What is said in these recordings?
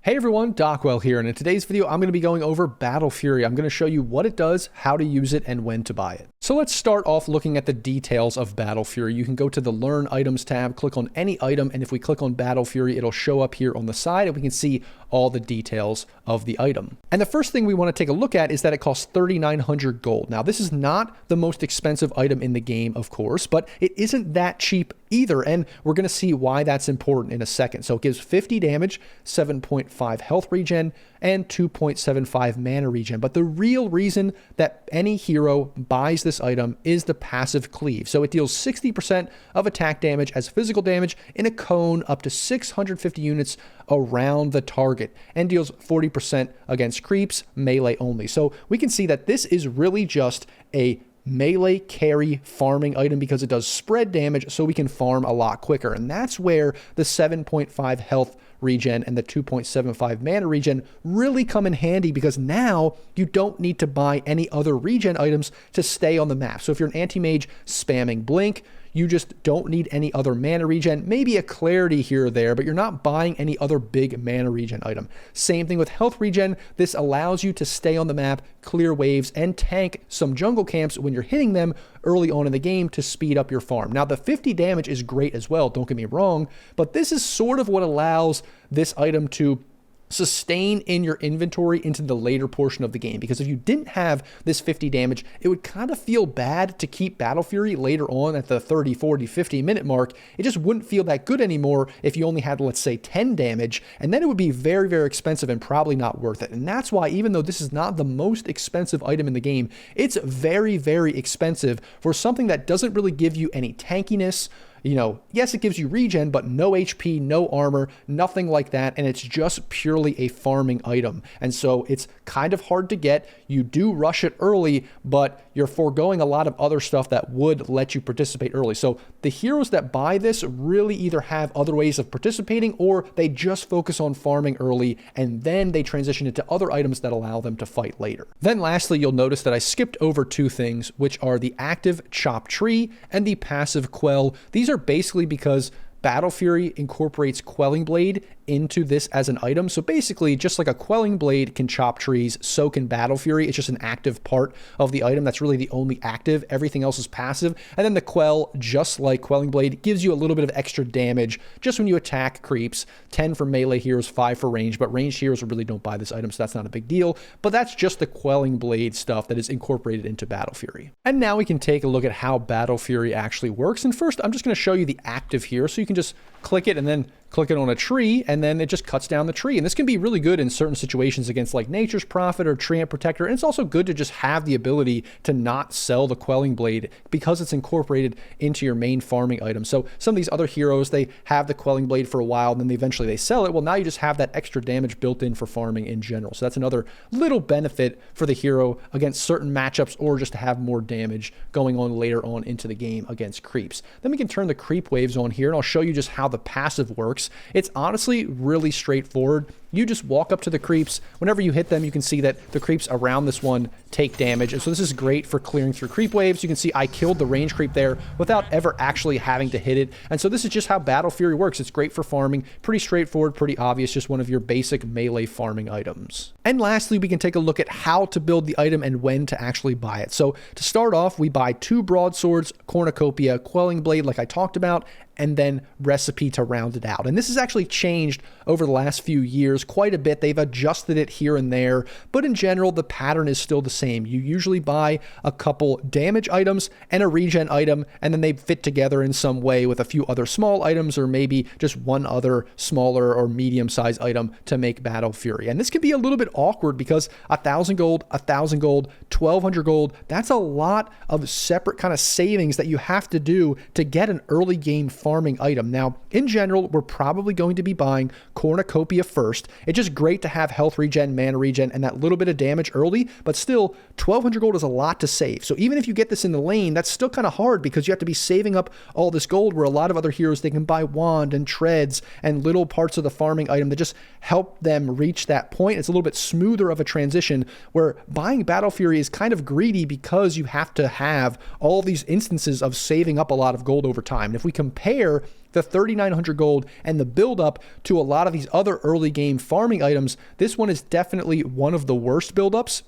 Hey everyone, Dockwell here, and in today's video I'm going to be going over Battle Fury. I'm going to show you what it does, how to use it, and when to buy it. So let's start off looking at the details of Battle Fury. You can go to the Learn Items tab, click on any item, and if we click on Battle Fury, it'll show up here on the side, and we can see all the details of the item. And the first thing we want to take a look at is that it costs 3,900 gold. Now, this is not the most expensive item in the game, of course, but it isn't that cheap either, and we're going to see why that's important in a second. So it gives 50 damage, 7.5 health regen, and 2.75 mana regen. But the real reason that any hero buys this item is the passive cleave. So it deals 60% of attack damage as physical damage in a cone up to 650 units around the target, and deals 40% against creeps, melee only. So we can see that this is really just a melee carry farming item because it does spread damage, so we can farm a lot quicker. And that's where the 7.5 health regen and the 2.75 mana regen really come in handy, because now you don't need to buy any other regen items to stay on the map. So if you're an anti-mage spamming blink, you just don't need any other mana regen, maybe a clarity here or there, but you're not buying any other big mana regen item. Same thing with health regen. This allows you to stay on the map, clear waves, and tank some jungle camps when you're hitting them early on in the game to speed up your farm. Now, the 50 damage is great as well, don't get me wrong, but this is sort of what allows this item to sustain in your inventory into the later portion of the game, because if you didn't have this 50 damage, it would kind of feel bad to keep Battle Fury later on at the 30, 40, 50 minute mark. It just wouldn't feel that good anymore if you only had, let's say, 10 damage, and then it would be very, very expensive and probably not worth it. And that's why, even though this is not the most expensive item in the game, it's very, very expensive for something that doesn't really give you any tankiness. You know, yes, it gives you regen, but no HP, no armor, nothing like that, and it's just purely a farming item. And so it's kind of hard to get. You do rush it early, but you're foregoing a lot of other stuff that would let you participate early. So the heroes that buy this really either have other ways of participating, or they just focus on farming early, and then they transition into other items that allow them to fight later. Then lastly, you'll notice that I skipped over two things, which are the active Chop Tree and the passive Quell. These are basically because Battle Fury incorporates Quelling Blade into this as an item. So basically, just like a Quelling Blade can chop trees, so can Battle Fury. It's just an active part of the item. That's really the only active. Everything else is passive. And then the Quell, just like Quelling Blade, gives you a little bit of extra damage just when you attack creeps. 10 for melee heroes, 5 for range, but ranged heroes really don't buy this item, so that's not a big deal. But that's just the Quelling Blade stuff that is incorporated into Battle Fury. And now we can take a look at how Battle Fury actually works. And first, I'm just going to show you the active here, so you can just click it and then click it on a tree, and then it just cuts down the tree. And this can be really good in certain situations against like Nature's Prophet or Treant Protector. And it's also good to just have the ability to not sell the Quelling Blade because it's incorporated into your main farming item. So some of these other heroes, they have the Quelling Blade for a while, and then eventually they sell it. Well, now you just have that extra damage built in for farming in general. So that's another little benefit for the hero against certain matchups, or just to have more damage going on later on into the game against creeps. Then we can turn the creep waves on here, and I'll show you just how the passive works. It's honestly really straightforward. You just walk up to the creeps. Whenever you hit them, you can see that the creeps around this one take damage. And so this is great for clearing through creep waves. You can see I killed the range creep there without ever actually having to hit it. And so this is just how Battle Fury works. It's great for farming. Pretty straightforward, pretty obvious, just one of your basic melee farming items. And lastly, we can take a look at how to build the item and when to actually buy it. So to start off, we buy 2 broadswords, cornucopia, Quelling Blade like I talked about, and then recipe to round it out. And this has actually changed over the last few years quite a bit. They've adjusted it here and there, but in general, the pattern is still the same. You usually buy a couple damage items and a regen item, and then they fit together in some way with a few other small items, or maybe just one other smaller or medium-sized item to make Battle Fury. And this can be a little bit awkward because 1,000 gold, 1,000 gold, 1,200 gold, that's a lot of separate kind of savings that you have to do to get an early game farming item. Now, in general, we're probably going to be buying Cornucopia first. It's just great to have health regen, mana regen, and that little bit of damage early, but still, 1,200 gold is a lot to save. So even if you get this in the lane, that's still kind of hard because you have to be saving up all this gold, where a lot of other heroes, they can buy wand and treads and little parts of the farming item that just help them reach that point. It's a little bit smoother of a transition, where buying Battle Fury is kind of greedy because you have to have all these instances of saving up a lot of gold over time. And if we compare the the 3,900 gold, and the build up to a lot of these other early game farming items, this one is definitely one of the worst build ups,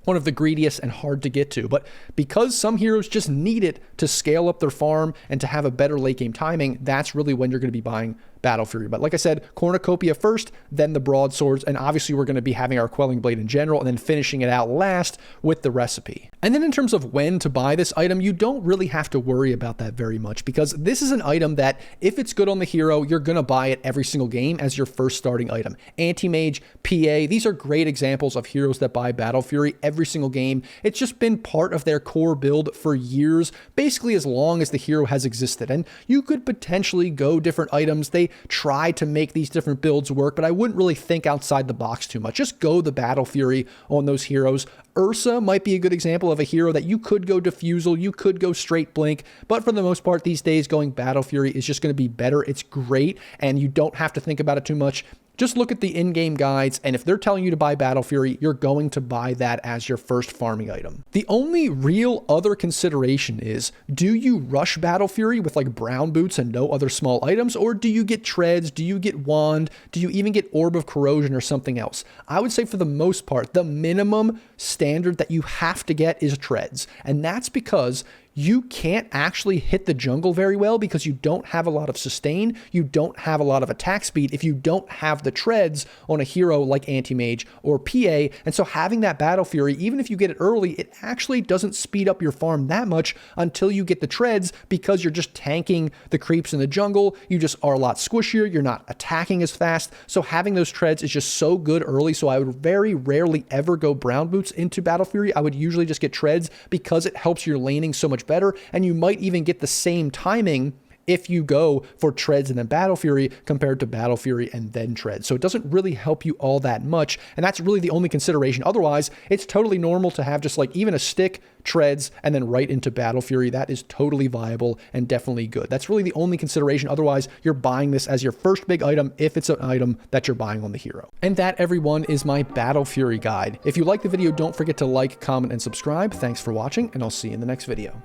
one of the greediest and hard to get to. But because some heroes just need it to scale up their farm and to have a better late game timing, that's really when you're going to be buying Battle Fury. But like I said, Cornucopia first, then the broadswords, and obviously we're going to be having our Quelling Blade in general, and then finishing it out last with the recipe. And then in terms of when to buy this item, you don't really have to worry about that very much, because this is an item that if it's good on the hero, you're going to buy it every single game as your first starting item. Anti-Mage, PA, these are great examples of heroes that buy Battle Fury every single game. It's just been part of their core build for years, basically as long as the hero has existed. And you could potentially go different items. They try to make these different builds work, but I wouldn't really think outside the box too much. Just go the Battle Fury on those heroes. Ursa might be a good example of a hero that you could go Diffusal, you could go straight Blink, but for the most part these days going Battle Fury is just going to be better. It's great, and you don't have to think about it too much. Just look at the in-game guides, and if they're telling you to buy Battle Fury, you're going to buy that as your first farming item. The only real other consideration is, do you rush Battle Fury with like brown boots and no other small items, or do you get treads, do you get wand, do you even get Orb of Corrosion or something else? I would say for the most part, the minimum standard that you have to get is treads, and that's because you can't actually hit the jungle very well because you don't have a lot of sustain, you don't have a lot of attack speed if you don't have the treads on a hero like Anti-Mage or PA, and so having that Battle Fury, even if you get it early, it actually doesn't speed up your farm that much until you get the treads, because you're just tanking the creeps in the jungle, you just are a lot squishier, you're not attacking as fast, so having those treads is just so good early. So I would very rarely ever go brown boots into Battle Fury. I would usually just get treads because it helps your laning so much better, and you might even get the same timing if you go for treads and then Battle Fury compared to Battle Fury and then treads. So it doesn't really help you all that much, and that's really the only consideration. Otherwise, it's totally normal to have just like even a stick, treads, and then right into Battle Fury. That is totally viable and definitely good. That's really the only consideration. Otherwise, you're buying this as your first big item if it's an item that you're buying on the hero. And that, everyone, is my Battle Fury guide. If you like the video, don't forget to like, comment, and subscribe. Thanks for watching, and I'll see you in the next video.